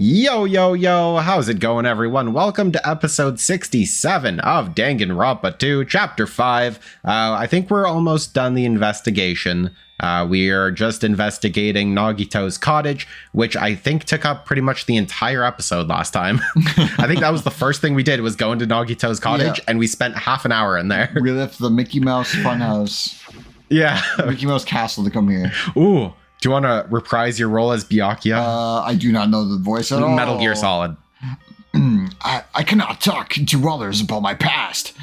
Yo, how's it going, everyone? Welcome to episode 67 of Danganronpa 2, chapter 5. I think we're almost done the investigation. We are just investigating Nagito's cottage, which I think took up pretty much the entire episode last time. I think that was the first thing we did, was go into Nagito's cottage, and we spent half an hour in there. We left the Mickey Mouse Funhouse. Yeah. Mickey Mouse Castle to come here. Ooh. Do you want to reprise your role as Byakuya? I do not know the voice at all. Metal Gear Solid. I cannot talk to others about my past.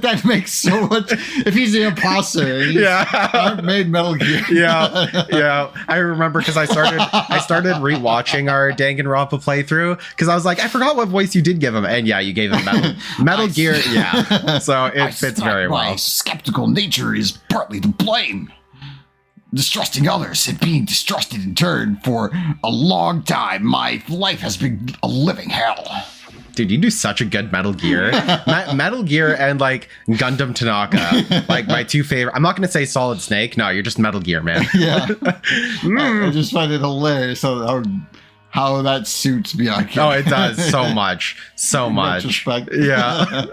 That makes so much... If he's the imposter, he's made Metal Gear. Yeah. I remember because I started rewatching our Danganronpa playthrough because I was like, I forgot what voice you did give him. And yeah, you gave him Metal Gear. Yeah. So it fits very well. My skeptical nature is partly to blame. Distrusting others and being distrusted in turn for a long time. My life has been a living hell. Dude, you do such a good Metal Gear. Metal Gear and like Gundam Tanaka, like my two favorite. I'm not going to say Solid Snake. No, you're just Metal Gear, man. Yeah. I just find it hilarious how that suits Byakuya. Oh, it does so much. So much. Yeah.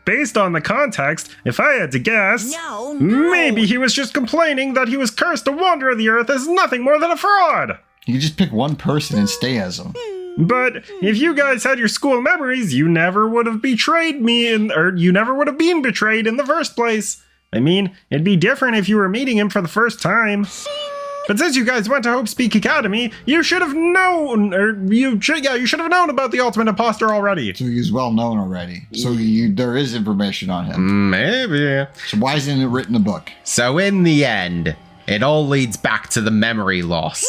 Based on the context, if I had to guess, maybe he was just complaining that he was cursed to wander the earth as nothing more than a fraud. You could just pick one person and stay as him. But if you guys had your school memories, you never would have betrayed me, or you never would have been betrayed in the first place. I mean, it'd be different if you were meeting him for the first time. But since you guys went to Hope's Peak Academy, you should have known, you should have known about the Ultimate Imposter already. So he's well known already. So there is information on him. Maybe. So why isn't it written in a book? So in the end, it all leads back to the memory loss.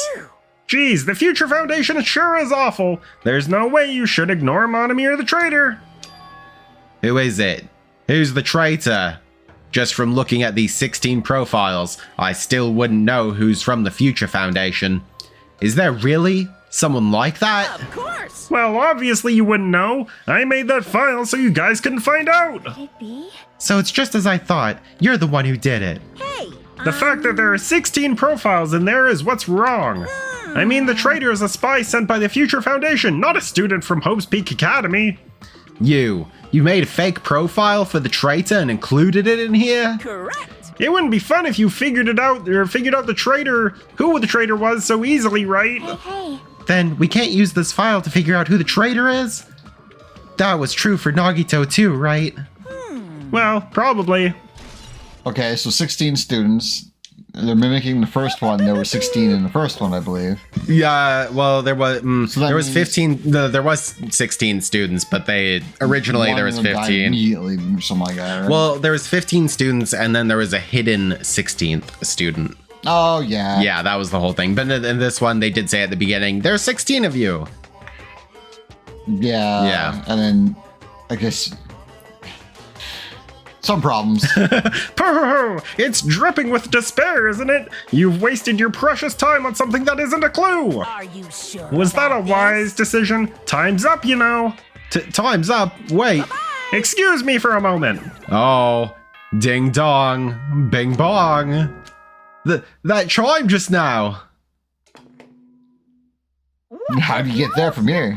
Geez, the Future Foundation sure is awful. There's no way you should ignore Monomir the traitor. Who is it? Who's the traitor? Just from looking at these 16 profiles, I still wouldn't know who's from the Future Foundation. Is there really someone like that? Of course! Well, obviously you wouldn't know. I made that file so you guys couldn't find out. Could it be? So it's just as I thought. You're the one who did it. Hey! The fact that there are 16 profiles in there is what's wrong. I mean, the traitor is a spy sent by the Future Foundation, not a student from Hope's Peak Academy. You made a fake profile for the traitor and included it in here? Correct! It wouldn't be fun if you figured out the traitor, who the traitor was so easily, right? Hey. Then we can't use this file to figure out who the traitor is? That was true for Nagito too, right? Well, probably. Okay, so 16 students. They're mimicking the first one. There were 16 in the first one, I believe. Yeah, well, there was there was 15. There was 16 students, but originally there was 15. Immediately, something like that. Right? Well, there was 15 students, and then there was a hidden 16th student. Oh yeah. Yeah, that was the whole thing. But in this one, they did say at the beginning, "There's 16 of you." Yeah. Yeah. And then, I guess. Some problems. It's dripping with despair, isn't it? You've wasted your precious time on something that isn't a clue. Are you sure? Was that a wise decision? Time's up, you know. Time's up. Wait. Excuse me for a moment. Oh, ding dong, bing bong. That chime just now. How do you get there from here?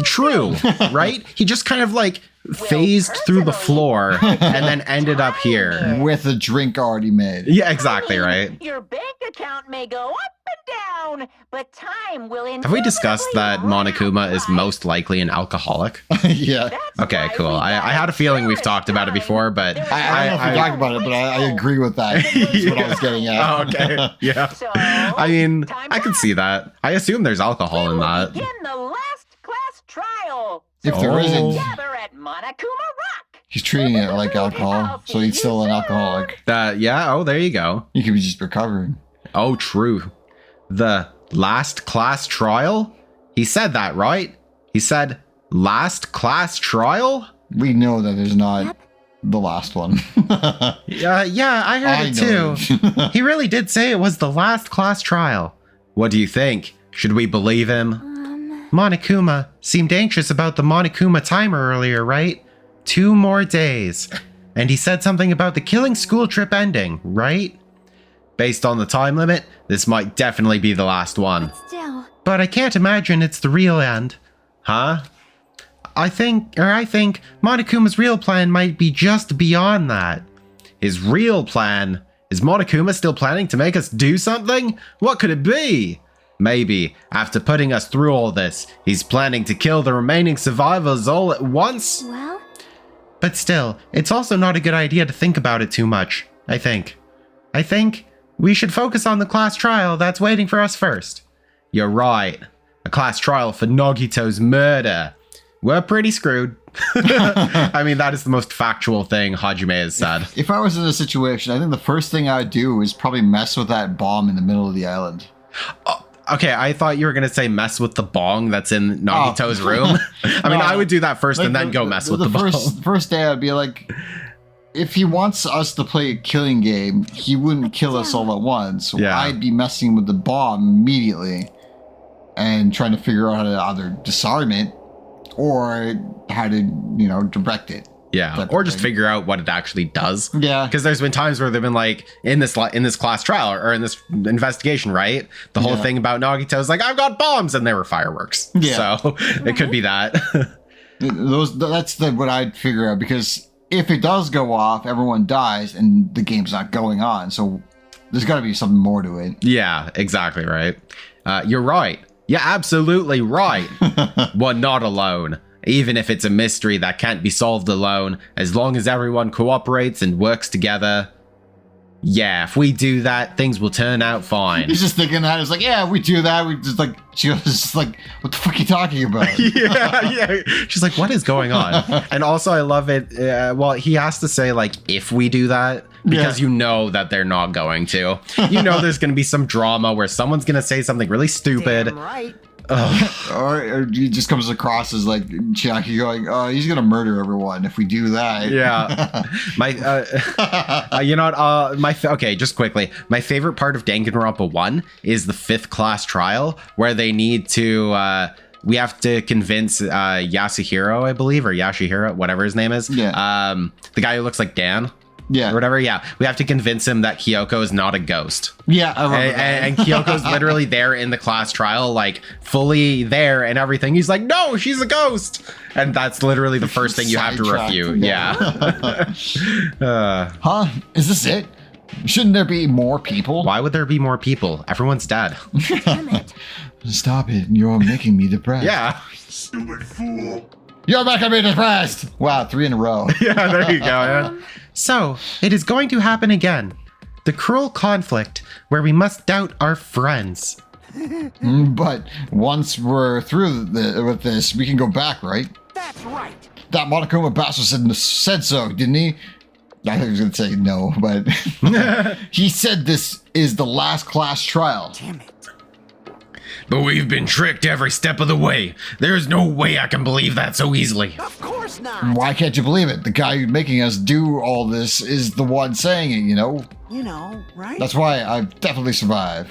True, right? He just kind of like phased through the floor and then ended up here. With a drink already made. Yeah, exactly, right? Your bank account may go up and down, but time will Have we discussed that Monokuma is most likely an alcoholic? Yeah. Okay, cool. I had a feeling we've talked about it before, but I don't know if we talked about it, but I agree with that. That's what I was getting at. Oh, okay. Yeah. I mean, I can see that. I assume there's alcohol in that. Begin the last class trial. If there isn't, Gather at Monokuma Rock. he's treating it like alcohol, so he's still an alcoholic. Yeah, oh, there you go. He could be just recovering. Oh, true. The last class trial? He said that, right? He said last class trial? We know that there's not the last one. Yeah, I heard it too. He really did say it was the last class trial. What do you think? Should we believe him? Monokuma seemed anxious about the Monokuma timer earlier, right? 2 more days. And he said something about the killing school trip ending, right? Based on the time limit, this might definitely be the last one. Still. but I can't imagine it's the real end. Huh? I think Monokuma's real plan might be just beyond that. His real plan? Is Monokuma still planning to make us do something? What could it be? Maybe, after putting us through all this, he's planning to kill the remaining survivors all at once? Well? But still, it's also not a good idea to think about it too much, I think. I think we should focus on the class trial that's waiting for us first. You're right. A class trial for Nagito's murder. We're pretty screwed. I mean, that is the most factual thing Hajime has said. If I was in a situation, I think the first thing I'd do is probably mess with that bomb in the middle of the island. Okay, I thought you were going to say mess with the bong that's in Nagito's room. I mean, I would do that first and then go mess with the bong. First day, I'd be like, if he wants us to play a killing game, he wouldn't kill us all at once. So Yeah. I'd be messing with the bomb immediately and trying to figure out how to either disarm it or how to, direct it. Yeah, or just figure out what it actually does. Yeah. Because there's been times where they've been like, in this class trial or in this investigation, right? The whole thing about Nagito's like, I've got bombs, and they were fireworks. Yeah. So it could be that. That's what I'd figure out, because if it does go off, everyone dies and the game's not going on. So there's got to be something more to it. Yeah, exactly right. You're right. You're absolutely right. We're not alone. Even if it's a mystery that can't be solved alone, as long as everyone cooperates and works together. Yeah, if we do that, things will turn out fine. He's just thinking that. It's like, yeah, we do that. We just like, she was just like, what the fuck are you talking about? yeah. She's like, what is going on? And also, I love it. Well, he has to say, like, if we do that, because you know that they're not going to. You know there's going to be some drama where someone's going to say something really stupid. Damn right. Or he just comes across as like Chiaki going, oh, he's gonna murder everyone if we do that. Yeah. Okay, just quickly. My favorite part of Danganronpa 1 is the 5th class trial where they need to, we have to convince Yasuhiro, I believe, or Yashihiro, whatever his name is. Yeah. The guy who looks like Dan. Yeah. Or whatever, yeah. We have to convince him that Kyoko is not a ghost. Yeah, I remember that. And Kyoko's literally there in the class trial, like, fully there and everything. He's like, no, she's a ghost! And that's literally the first thing you have to refute. Yeah. Huh? Is this it? Shouldn't there be more people? Why would there be more people? Everyone's dead. Damn it. Stop it. You're making me depressed. Yeah. Stupid fool. You're making me depressed! Wow, 3 in a row. Yeah, there you go, man. So, it is going to happen again. The cruel conflict where we must doubt our friends. But once we're through with this, we can go back, right? That's right. That Monokuma bastard said so, didn't he? I think he was going to say no, but he said this is the last class trial. Damn it. But we've been tricked every step of the way. There's no way I can believe that so easily. Of course not. Why can't you believe it? The guy making us do all this is the one saying it, you know? You know, right? That's why I definitely survive.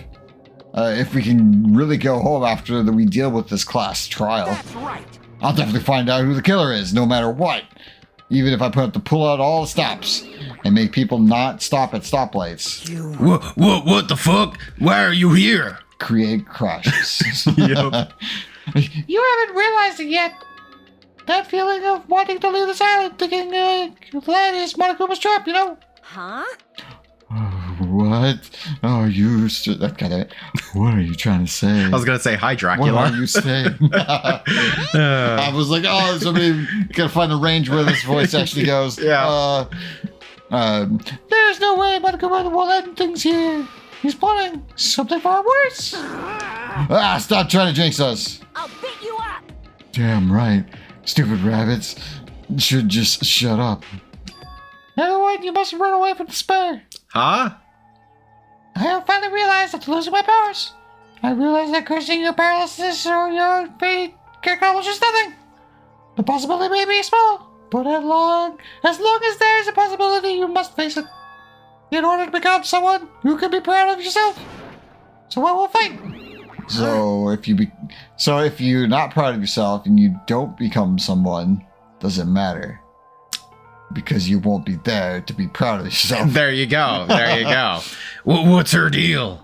If we can really go home after we deal with this class trial, That's right. I'll definitely find out who the killer is, no matter what. Even if I have to pull out all the stops and make people not stop at stoplights. What the fuck? Why are you here? Create crashes. Yep. You haven't realized it yet. That feeling of wanting to leave this island, thinking that is Monokuma's trap, you know? Huh? What? Oh, you... What are you trying to say? I was going to say, hi, Dracula. What are you saying? I was like, oh, somebody gotta find the range where this voice actually goes. Yeah. There's no way Monokuma will end things here. He's plotting something far worse. Stop trying to jinx us. I'll beat you up. Damn right. Stupid rabbits should just shut up. Everyone, you must run away from despair. Huh? I have finally realized after losing my powers. I realized that cursing your paralysis or your fate can accomplish nothing. The possibility may be small, but as long as there is a possibility, you must face it. In order to become someone who can be proud of yourself. So I will fight. So if you're not proud of yourself and you don't become someone, doesn't matter. Because you won't be there to be proud of yourself. There you go. There you go. What's her deal?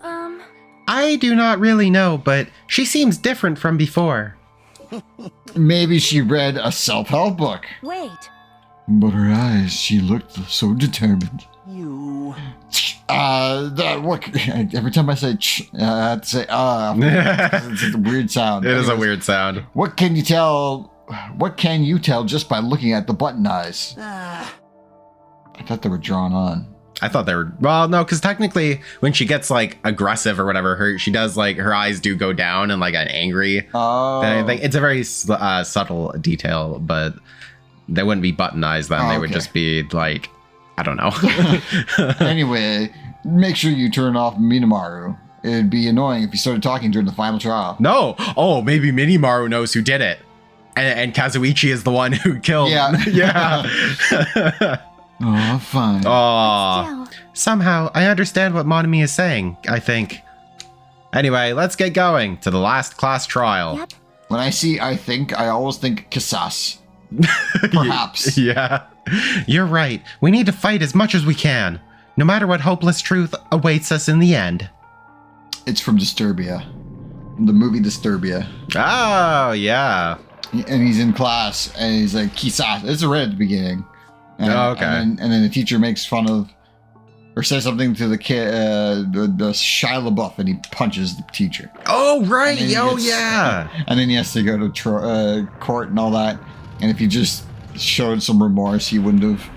I do not really know, but she seems different from before. Maybe she read a self-help book. Wait. But her eyes, she looked so determined. You. Every time I say I have to say it's a weird sound. It is a weird sound. What can you tell just by looking at the button eyes? I thought they were drawn on. I thought they were, well, no, because technically when she gets like aggressive or whatever, she does like, her eyes do go down and like an angry. Oh. I think it's a very subtle detail, but they wouldn't be button eyes then. They would just be like, I don't know. Anyway, make sure you turn off Minamaru. It'd be annoying if you started talking during the final trial. No. Oh, maybe Minimaru knows who did it. And Kazuichi is the one who killed. Yeah. Yeah. Oh, fine. Oh. Somehow, I understand what Monami is saying, I think. Anyway, let's get going to the last class trial. Yep. When I always think Kisas. Perhaps. Yeah. You're right. We need to fight as much as we can, no matter what hopeless truth awaits us in the end. It's from Disturbia. The movie Disturbia. Oh, yeah. And he's in class, and he's like, Kisas. It's right at the beginning. Okay. And then the teacher makes fun of, or says something to the kid, the Shia LaBeouf, and he punches the teacher. Oh, right. Oh, gets- yeah. And then he has to go to court and all that. And if he just showed some remorse, he wouldn't have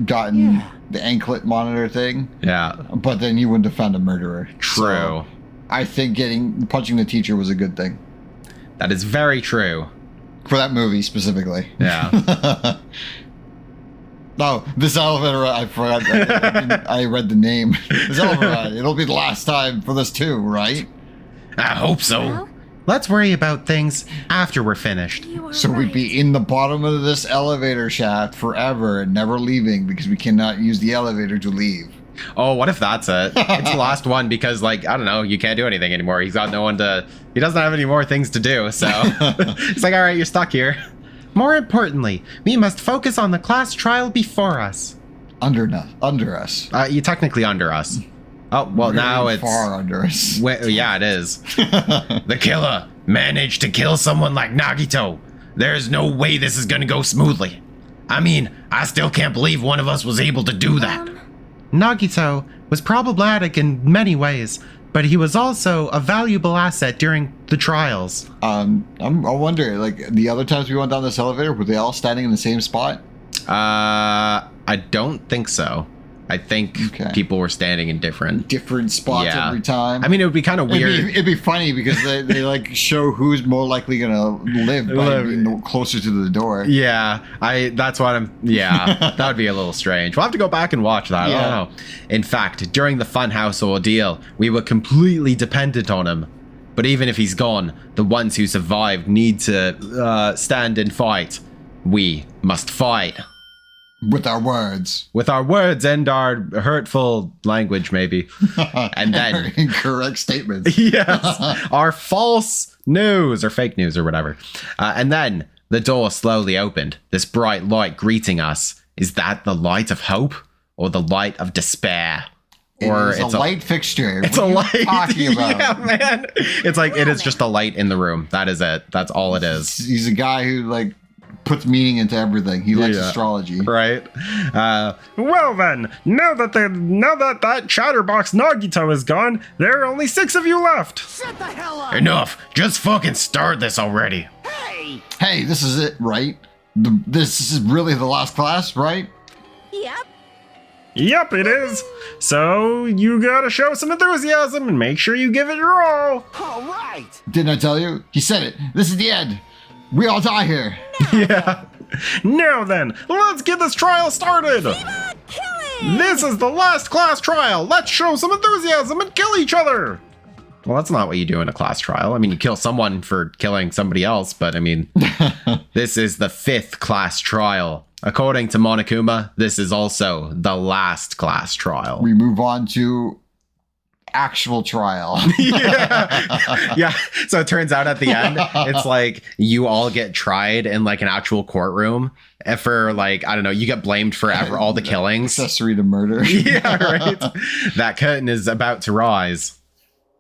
gotten the anklet monitor thing. Yeah. But then he wouldn't have found a murderer. True. So I think punching the teacher was a good thing. That is very true. For that movie specifically. Yeah. Oh, this elevator ride, I forgot. I read the name. This elevator ride, it'll be the last time for this too, right? I hope so. Well, Let's worry about things after we're finished. you are So right. we'd be in the bottom of this elevator shaft forever and never leaving because we cannot use the elevator to leave. Oh, what if that's it? It's the last one because, like, I don't know, you can't do anything anymore. He's got no one to... He doesn't have any more things to do, so... It's like, all right, you're stuck here. More importantly, we must focus on the class trial before us. Under us. You're technically under us. Oh, well, now Really it's... far under us. Yeah, it is. The killer managed to kill someone like Nagito. There's no way this is gonna go smoothly. I mean, I still can't believe one of us was able to do that. Nagito was problematic in many ways, but he was also a valuable asset during the trials. I wonder, like, the other times we went down this elevator, were they all standing in the same spot? I don't think so. I think people were standing in different spots every time. I mean, it would be kind of weird. It'd be funny because they like show who's more likely gonna live by being closer to the door. Yeah, that would be a little strange. We'll have to go back and watch that. I don't know. In fact, during the Funhouse ordeal, we were completely dependent on him. But even if he's gone, the ones who survived need to stand and fight. We must fight. With our words. With our words and our hurtful language, maybe. And then... Incorrect statements. Yes. Our false news or fake news or whatever. And then the door slowly opened. This bright light greeting us. Is that the light of hope or the light of despair? Or it's a light fixture. It's a light. Talking about? Yeah, man. It's like, it is just a light in the room. That is it. That's all it is. He's a guy who, like, puts meaning into everything. He likes astrology. Right. Well then, now that chatterbox Nagito is gone, there are only 6 of you left. Shut the hell up! Enough. Just fucking start this already. Hey! Hey, this is it, right? This is really the last class, right? Yep. Yep, it is. So you gotta show some enthusiasm and make sure you give it your all. All right. Didn't I tell you? He said it. This is the end. We all die here. Yeah. Now then, let's get this trial started. Killing! This is the last class trial. Let's show some enthusiasm and kill each other. Well, that's not what you do in a class trial. I mean, you kill someone for killing somebody else, but I mean, this is the 5th class trial. According to Monokuma, this is also the last class trial. We move on to actual trial. Yeah. So it turns out at the end, it's like you all get tried in like an actual courtroom. for like, I don't know, you get blamed for all the killings. Accessory to murder. Yeah, right. That curtain is about to rise.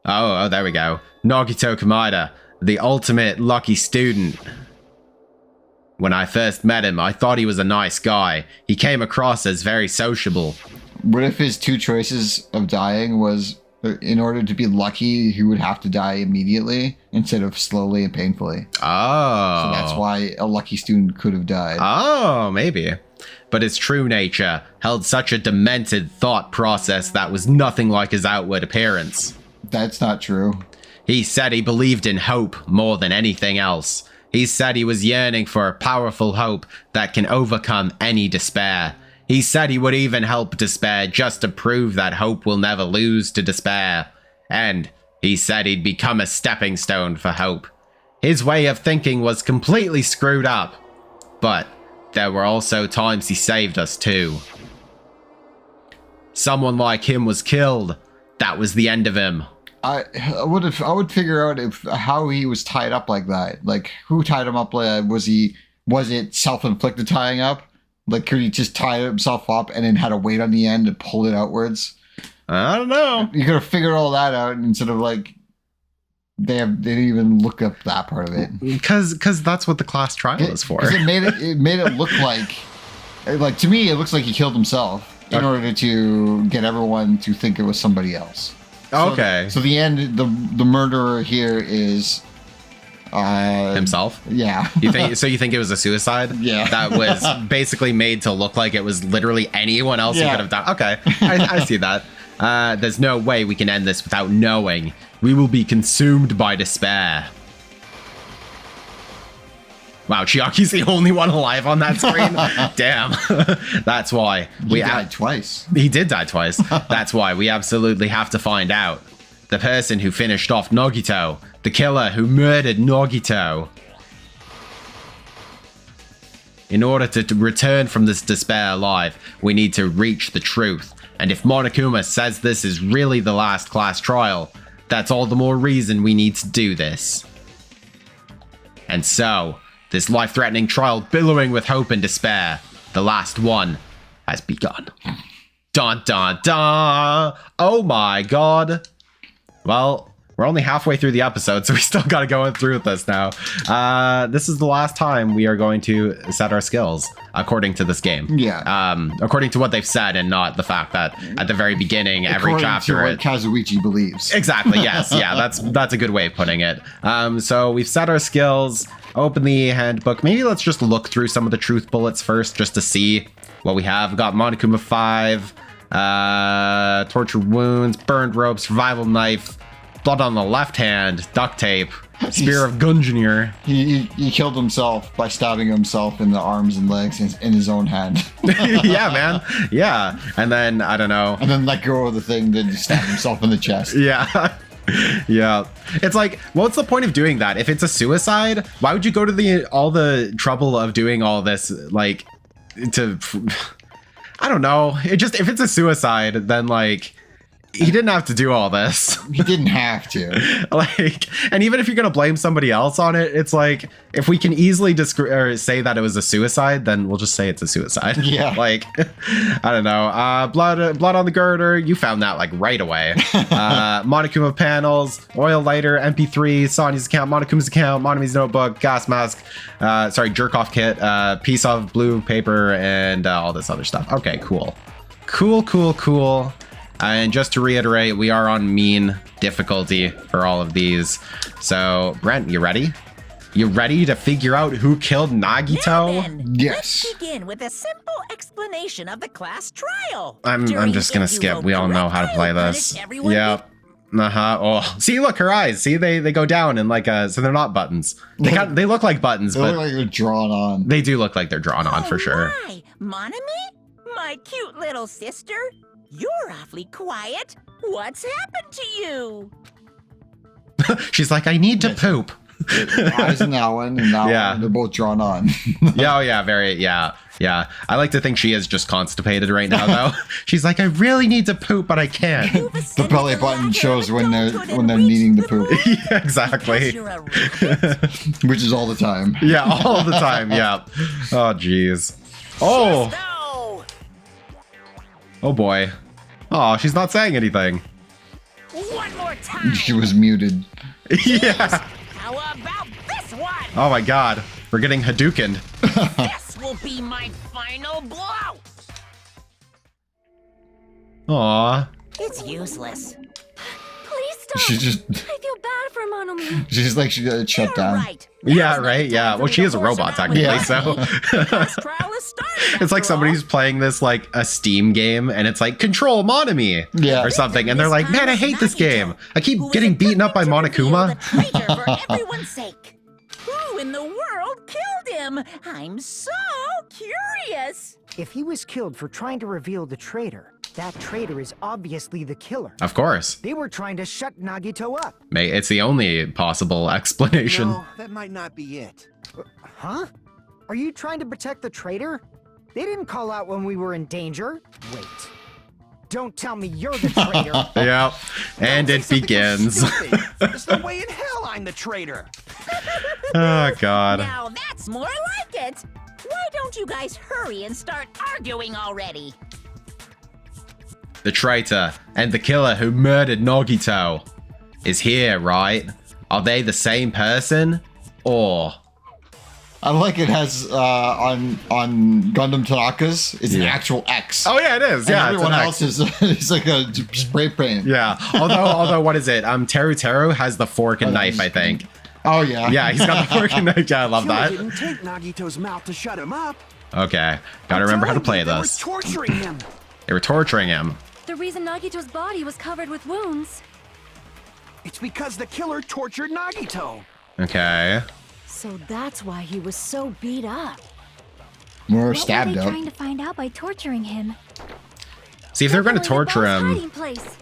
Oh, there we go. Nagito Kamada, the ultimate lucky student. When I first met him, I thought he was a nice guy. He came across as very sociable. What if his two choices of dying was, in order to be lucky, he would have to die immediately instead of slowly and painfully? Oh. So that's why a lucky student could have died. Oh, maybe. But his true nature held such a demented thought process that was nothing like his outward appearance. That's not true. He said he believed in hope more than anything else. He said he was yearning for a powerful hope that can overcome any despair. He said he would even help despair just to prove that hope will never lose to despair. And he said he'd become a stepping stone for hope. His way of thinking was completely screwed up. But there were also times he saved us too. Someone like him was killed. That was the end of him. I would figure out how he was tied up like that. Like, who tied him up? Was it self-inflicted tying up? Like, could he just tie himself up and then had a weight on the end and pull it outwards? I don't know. You could have figured all that out instead of like they didn't even look up that part of it. Because that's what the class trial is for. It made it look like to me it looks like he killed himself in order to get everyone to think it was somebody else. Okay. So the end, the murderer here is himself. Yeah. You think it was a suicide? Yeah. That was basically made to look like it was literally anyone else who could have done. Okay, I see that. There's no way we can end this without knowing. We will be consumed by despair. Wow, Chiaki's the only one alive on that screen? Damn. That's why. He died twice. He did die twice. That's why we absolutely have to find out. The person who finished off Nagito. The killer who murdered Nagito. In order to return from this despair alive, we need to reach the truth. And if Monokuma says this is really the last class trial, that's all the more reason we need to do this. And so, this life-threatening trial billowing with hope and despair, the last one, has begun. Dun dun dun! Oh my god! Well, we're only halfway through the episode, so we still gotta go through with this now. This is the last time we are going to set our skills, according to this game. Yeah. According to what they've said, and not the fact that at the very beginning, every chapter... According to what Kazuichi believes. Exactly, yes. Yeah, that's a good way of putting it. So we've set our skills, open the handbook. Maybe let's just look through some of the truth bullets first, just to see what we have. We've got Monokuma 5, torture wounds, burned rope, survival knife, blood on the left hand, duct tape, spear of Gunjunir. He killed himself by stabbing himself in the arms and legs in his own hand. Yeah, man. Yeah. And then, I don't know. And then let go of the thing, then stab himself in the chest. Yeah. Yeah. It's like, what's the point of doing that? If it's a suicide, why would you go to all the trouble of doing all this, like, I don't know. If it's a suicide, then, like, he didn't have to do all this. He didn't have to. Like, and even if you're gonna blame somebody else on it, it's like, if we can easily say that it was a suicide, then we'll just say it's a suicide. Yeah. Like, I don't know. Blood on the girder. You found that like right away. Monokuma panels, oil lighter, MP3, Sonya's account, Monokuma's account, Monomi's notebook, gas mask, jerk off kit, piece of blue paper, and all this other stuff. Okay, cool. Cool. And just to reiterate, we are on mean difficulty for all of these. So, Brent, you ready? You ready to figure out who killed Nagito? Now then, Yes. Let's begin with a simple explanation of the class trial. I'm just gonna skip. We all know how to play this. Yep. Oh, see, look, her eyes. See, they go down and like so they're not buttons. They look like buttons, They but look like they're drawn on. they do look like they're drawn on for sure. Why, Monami? My cute little sister? You're awfully quiet. What's happened to you? She's like, I need to poop. Eyes in that one and that Yeah. one. They're both drawn on. Yeah, oh yeah, yeah. I like to think she is just constipated right now, though. She's like, I really need to poop, but I can't. The belly button shows when they're needing to poop, Yeah, exactly. You're a rabbit. which is all the time. Yeah, all the time. Yeah. Oh, jeez. Oh, No! oh boy. Oh, she's not saying anything. One more time! She was muted. Yeah. How about this one? Oh my God, we're getting Hadoukened. This will be my final blow! Aw. It's useless. Please stop. She's just, I feel bad for Monomi. she's like she got shut You're down. right. Yeah, Now's right. not Yeah. time for Well, me she to is a horse robot around with technically, Yeah. so. The first trial is started, It's like after somebody all. who's playing this like a Steam game, and it's like Control Monomi Yeah. or something, and they're like, "Man, I hate this game. I keep getting beaten up by Monokuma." The traitor for everyone's sake. Who in the world killed him? I'm so curious. If he was killed for trying to reveal the traitor, that traitor is obviously the killer. Of course, They were trying to shut Nagito up. mate. It's the only possible explanation. No, that might not be it. Huh? Are you trying to protect the traitor? They didn't call out when we were in danger. Wait. Don't tell me you're the traitor. Yep. And Don't it say something so begins. stupid. There's no way in hell I'm the traitor. Oh God. Now that's more like it. Why don't you guys hurry and start arguing already? The traitor and the killer who murdered Nagito is here, right? Are they the same person? Or I like it has on Gundam Tanaka's. It's an Yeah. actual X. oh yeah, it is. And Yeah, everyone it's an else X. is like a spray paint. Yeah. Although what is it? Teru has the fork and knife, I think. Oh yeah. Yeah, he's got the fork and knife. Yeah, I love Killer that. didn't take Nagito's mouth to shut him up. Okay, gotta remember how to play They were this. torturing him. They were torturing him. The reason Nagito's body was covered with wounds. It's because the killer tortured Nagito. Okay. So that's why he was so beat up. More What stabbed were they up. trying to find out by torturing him? See, if they're gonna Definitely the torture bomb's him, hiding place.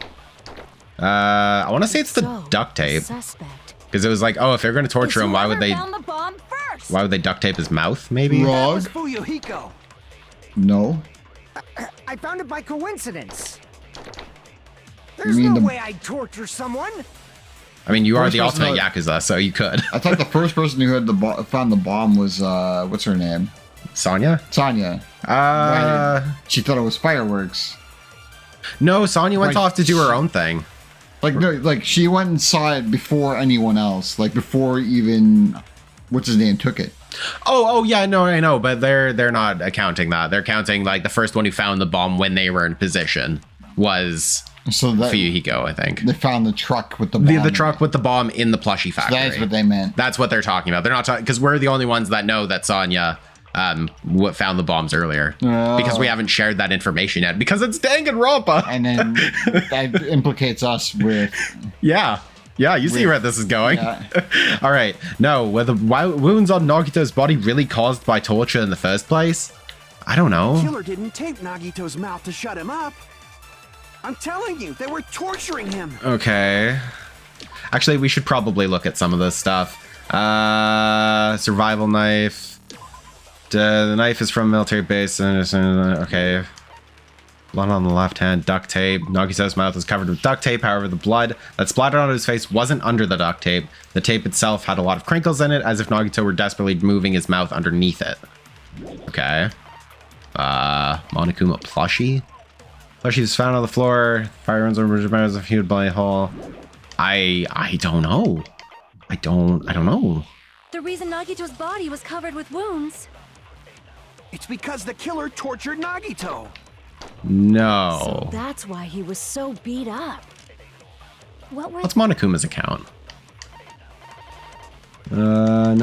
I want to say it's the So, duct tape, Suspect. because it was like, oh, if they're gonna torture Is him, why would whoever they? found the bomb first? Why would they duct tape his mouth? Maybe. That Wrong. was Fuyuhiko. No. I found it by coincidence. There's mean no the- way I'd torture someone. I mean, you are First the person ultimate that- yakuza, so you could. I thought the first person who had found the bomb was what's her name? Sonya? Sonya. She thought it was fireworks. No, Sonya went Right. off to do her own thing. Like no, like she went and saw it before anyone else. Like before even what's his name took it. Oh, yeah, no, I know, but they're not accounting that. They're counting like the first one who found the bomb when they were in position was So that Fuyuhiko, I think. they found the truck with the bomb. The in truck it. with the bomb in the plushie So factory. that's what they meant. That's what they're talking about. They're not talking because we're the only ones that know that Sonya found the bombs earlier because we haven't shared that information yet because it's Danganronpa. And then that implicates us with Yeah, you see where this is going. Yeah. All right. No, were the wounds on Nagito's body really caused by torture in the first place? I don't know. Killer didn't tape Nagito's mouth to shut him up. I'm telling you, they were torturing him. Okay. Actually, we should probably look at some of this stuff. Survival knife. The knife is from military base. Okay. Blood on the left hand. Duct tape. Nagito's mouth is covered with duct tape. However, the blood that splattered onto his face wasn't under the duct tape. The tape itself had a lot of crinkles in it, as if Nagito were desperately moving his mouth underneath it. Okay. Monokuma plushie. Plushie is found on the floor. Fire runs over as a huge bloody hole. I don't know. I don't know. The reason Nagito's body was covered with wounds. It's because the killer tortured Nagito. No. So that's why he was so beat up. What were What's Monokuma's account? No.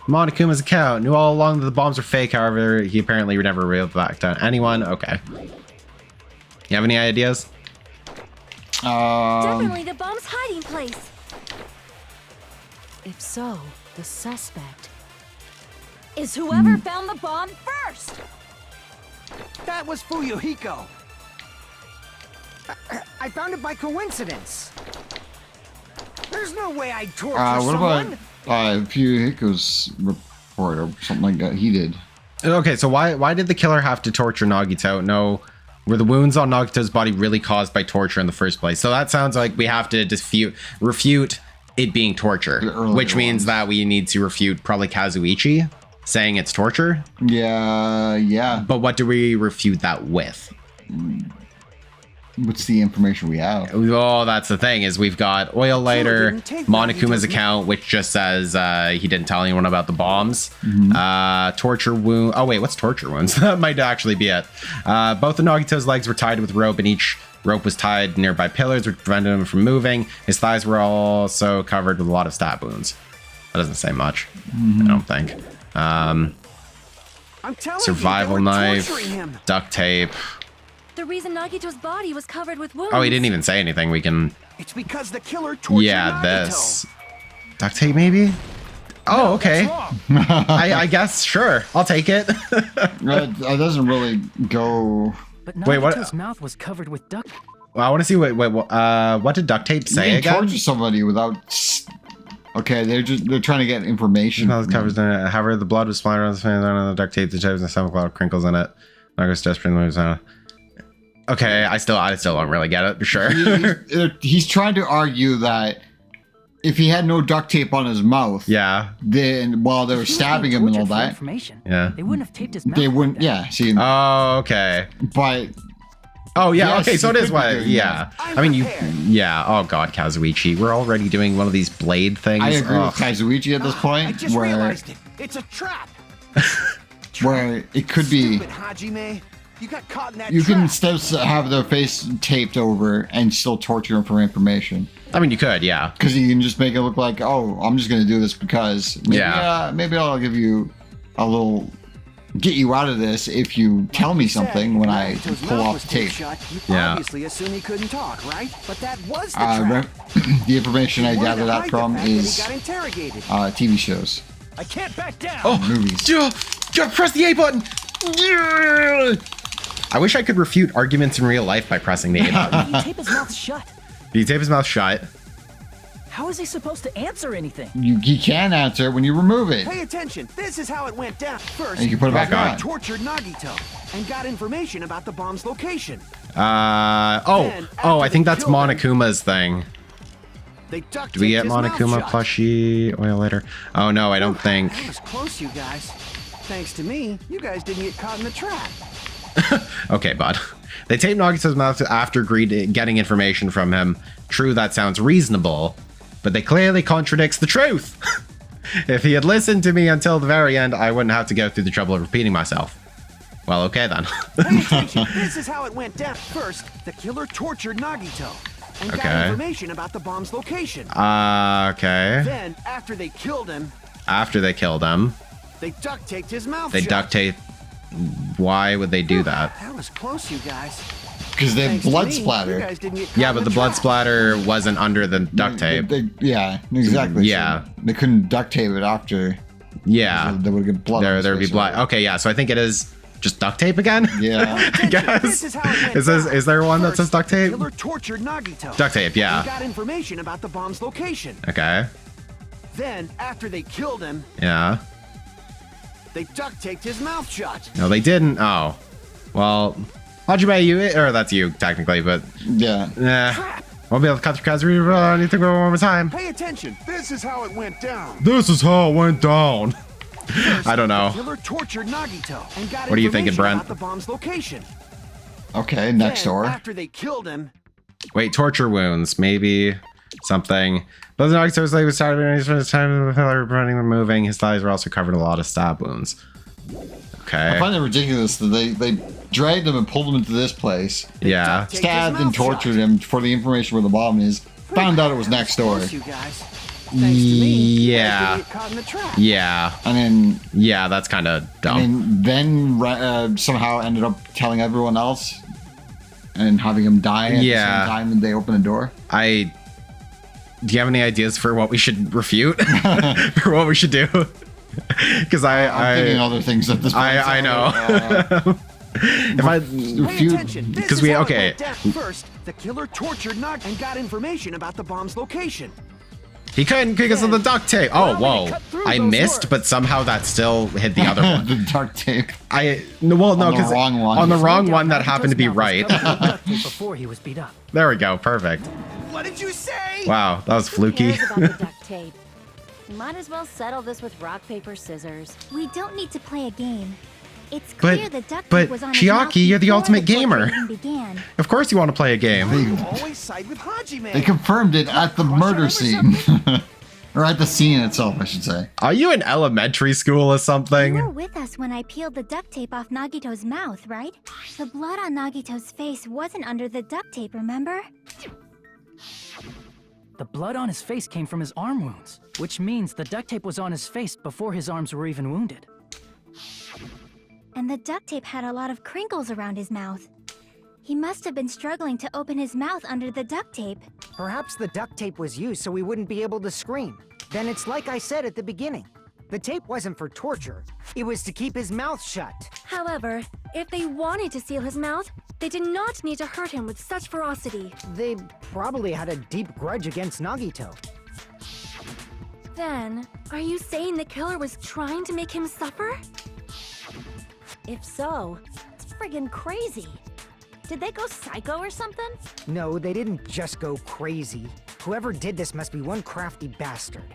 Monokuma's account knew all along that the bombs were fake. However, he apparently never revealed that to anyone. Okay. You have any ideas? definitely the bomb's hiding place? If so, the suspect is whoever found the bomb first. That was Fuyuhiko. I found it by coincidence. There's no way I'd torture What someone. about Fuyuhiko's report or something like that? He did. Okay, so why did the killer have to torture Nagito? No, were the wounds on Nagito's body really caused by torture in the first place? So that sounds like we have to refute it being torture, which means that we need to refute probably Kazuichi saying it's torture. Yeah. But what do we refute that with? What's the information we have? Oh, that's the thing, is we've got Oil Lighter, Monokuma's account, which just says he didn't tell anyone about the bombs. Torture wound. Oh wait, what's torture wounds? That might actually be it. Both of Nagito's legs were tied with rope, and each rope was tied nearby pillars, which prevented him from moving. His thighs were also covered with a lot of stab wounds. That doesn't say much, I don't think. I'm telling Survival you, they were knife, torturing him. duct tape. The reason Nagito's body was covered with wounds. Oh, he didn't even say anything. We can... It's because the killer tortured Yeah, Nagito. this. Duct tape, maybe? Oh, okay. I guess, sure. I'll take it. That doesn't really go. But Wait, what- Nagito's mouth was covered with duct. Well, I want to see what did duct tape You say can again? torture somebody without. Okay, they're trying to get information. Mouth covers however, the blood was splattered on the fingers on the duct tape. The tape has some cloud crinkles in it. Nagito's desperate moves on it. Okay, I still don't really get it. Sure. He's trying to argue that if he had no duct tape on his mouth, Yeah. then while they were stabbing him and all that, Information. Yeah. They wouldn't have taped his mouth. they wouldn't. Yeah, see, Oh, okay. but Oh, yeah. Yes, okay, so you it is could be what. doing Yeah. I mean, Yeah. Oh God, Kazuichi. We're already doing one of these blade things. I agree Ugh. with Kazuichi at this I point, just where realized it. It's a trap. it could be. Stupid Hajime. You got caught in that You trap. can still have their face taped over and still torture them for information. I mean, you could, yeah. Because you can just make it look like, oh, I'm just going to do this because maybe, Yeah. maybe I'll give you a little, get you out of this if you tell me something when I Nagito's pull mouth off was the taped tape. shut. You Yeah. obviously assume he couldn't talk, right? But that was the trap. The information I He wanted gathered to that hide from the fact that he is got interrogated. TV shows, I can't back down. movies. Press the A button. I wish I could refute arguments in real life by pressing the A button. You tape his mouth shut. Do you tape his mouth shut? How is he supposed to answer anything? He can answer when you remove it. Pay attention. This is how it went down. First, And you can put it back on. they tortured Nagito and got information about the bomb's location. I think that's Monokuma's thing. They duct Do we get taped his mouth Monokuma shut. plushie oil later? Oh no, I don't think. That was close, you guys. Thanks to me, you guys didn't get caught in the trap. Okay, bud. They taped Nagito's mouth after getting information from him. True, that sounds reasonable, but they clearly contradicts the truth. If he had listened to me until the very end, I wouldn't have to go through the trouble of repeating myself. Well, okay then. Pay attention. This is how it went down. First, the killer tortured Nagito and got Okay. information about the bomb's location. Okay. Then, after they killed him, After they killed him, they duct taped his mouth they shut. duct tape. Why would they do that? That was close, you guys. Because they have Thanks to blood me, you splatter. guys didn't get caught Yeah, in but the blood trap. splatter wasn't under the duct tape. Yeah, exactly. Yeah. So they couldn't duct tape it after. Yeah. They would get blood. on his There'd be face. blood. Okay, yeah. So I think it is just duct tape again. Yeah. I guess. This is how it went Is down. there one that First, says duct the tape? killer tortured Nagito. Duct tape, yeah. And got information about the bomb's location. Okay. Then, after they killed him, Yeah. they duct taped his mouth shut. No, they didn't. Oh. Well, Hajime, or that's you technically, but Yeah. won't be able to cut through Kazuri. I need to go one more time. Pay attention. This is how it went down. This is how it went down. First, I don't know. The killer tortured Nagito and got What are you thinking, information Brent? about the bomb's location. Okay, next Then, door. After they killed him, Wait, torture wounds, maybe something. But the Nagito's leg was started when he was time of the pillar running and moving. His thighs were also covered in a lot of stab wounds. I Okay. find it ridiculous that they dragged him and pulled him into this place, Yeah. duct taped his stabbed and mouth tortured shut. him for the information where the bomb is. Found out it was next door, Close, you guys. Thanks to me, you guys Yeah. didn't get caught in the trap. Yeah. and Yeah, that's kind of dumb. then somehow ended up telling everyone else and having him die at Yeah. the same time that they open the door. Do you have any ideas for what we should refute? For what we should do? Because I'm thinking other things at this point. I know. If I Pay refute, attention. This because is we how it okay. went down. First, the killer tortured Nag and got information about the bomb's location. He couldn't because of the duct tape. Oh, whoa. I missed, but somehow that still hit the other one. The duct tape. No, On the because wrong one. on the wrong one that happened to be right. Before he was beat up. There we go. Perfect. What did you say? Wow, that was Who fluky. cares about the duct tape? We might as well settle this with rock, paper, scissors. We don't need to play a game. It's clear the duct tape was on his mouth Chiaki, you're the before ultimate gamer. torture even began. Of course you want to play a game. You always side with Hajime. They confirmed it at the murder scene. Or at the scene itself, I should say. Are you in elementary school or You were something? with us when I peeled the duct tape off Nagito's mouth, right? The blood on Nagito's face wasn't under the duct tape, remember? The blood on his face came from his arm wounds, which means the duct tape was on his face before his arms were even wounded. And the duct tape had a lot of crinkles around his mouth. He must have been struggling to open his mouth under the duct tape. Perhaps the duct tape was used so he wouldn't be able to scream. Then it's like I said at the beginning. The tape wasn't for torture. It was to keep his mouth shut. However, if they wanted to seal his mouth, they did not need to hurt him with such ferocity. They probably had a deep grudge against Nagito. Then, are you saying the killer was trying to make him suffer? If so, it's friggin' crazy. Did they go psycho or something? No, they didn't just go crazy. Whoever did this must be one crafty bastard.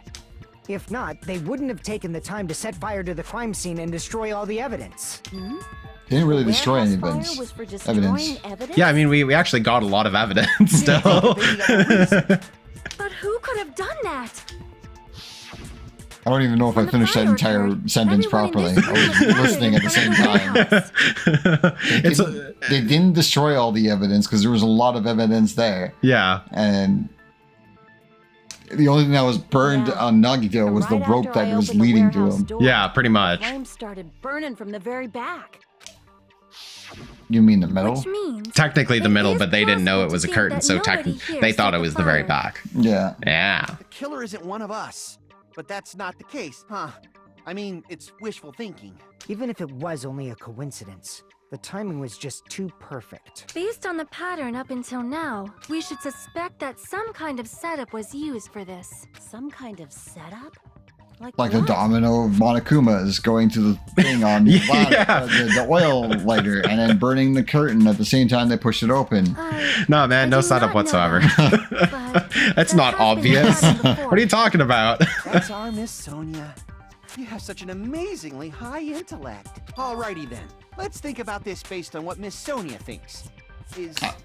If not, they wouldn't have taken the time to set fire to the crime scene and destroy all the evidence. They didn't really The destroy any warehouse fire evidence. was for destroying evidence? Yeah, I mean, we actually got a lot of evidence still. But who could have done that? I don't even know if I finished that entire sentence properly. I was listening at the same time. They didn't destroy all the evidence because there was a lot of evidence there. Yeah. And the only thing that was burned on Nagito was the Right rope after I that was opened the leading to warehouse him. door, Yeah, pretty much. Flames started burning from the very back. You mean the middle? Which means Technically the it middle, is but they didn't know it possible was a to curtain, think so that nobody here they thought set it the was the very fire. back. Yeah. Yeah. The killer isn't one of us. But that's not the case, huh? I mean, it's wishful thinking. Even if it was only a coincidence, the timing was just too perfect. Based on the pattern up until now, we should suspect that some kind of setup was used for this. Some kind of setup? Like the what? domino of Monokuma is going to the thing on the, Yeah. the oil lighter and then burning the curtain at the same time they push it open. No, man, no I do setup not know whatsoever. that, but That's that not has been obvious. done before. What are you talking about? That's our Miss Sonia. You have such an amazingly high intellect. Alrighty then. Let's think about this based on what Miss Sonia thinks.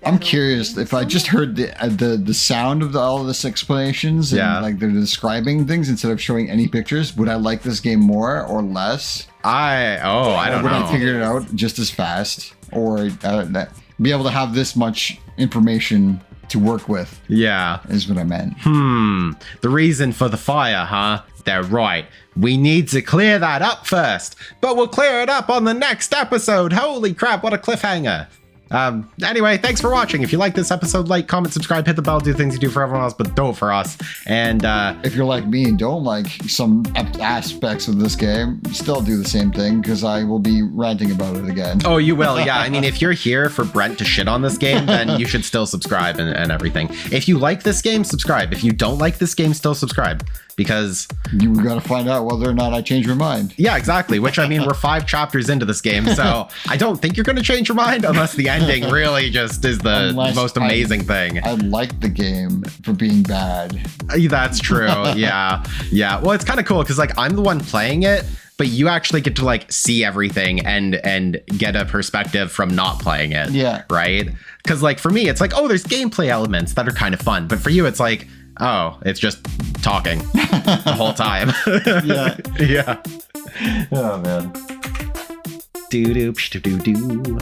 I'm curious if I just heard the sound of all of this explanations and like they're describing things instead of showing any pictures, would I like this game more or less? I don't would know. I figure it out just as fast or be able to have this much information to work with? Yeah. Is what I meant. The reason for the fire, huh? They're right. We need to clear that up first, but we'll clear it up on the next episode. Holy crap, what a cliffhanger. Anyway, thanks for watching. If you like this episode, like, comment, subscribe, hit the bell, do things you do for everyone else, but don't for us. And if you're like me and don't like some aspects of this game, still do the same thing because I will be ranting about it again. Oh, you will, yeah. I mean, if you're here for Brent to shit on this game, then you should still subscribe and everything. If you like this game, subscribe. If you don't like this game, still subscribe. Because you gotta find out whether or not I change your mind. Yeah, exactly. Which, I mean, we're 5 chapters into this game, so I don't think you're going to change your mind unless the ending really just is the most amazing thing. I like the game for being bad. That's true. Yeah. Yeah. Well, it's kind of cool because, like, I'm the one playing it, but you actually get to, like, see everything and get a perspective from not playing it. Yeah. Right? Because, like, for me, it's like, oh, there's gameplay elements that are kind of fun. But for you, it's like, oh, it's just talking the whole time. Yeah. Yeah. Oh, man. Do-do-psh-do-do-do.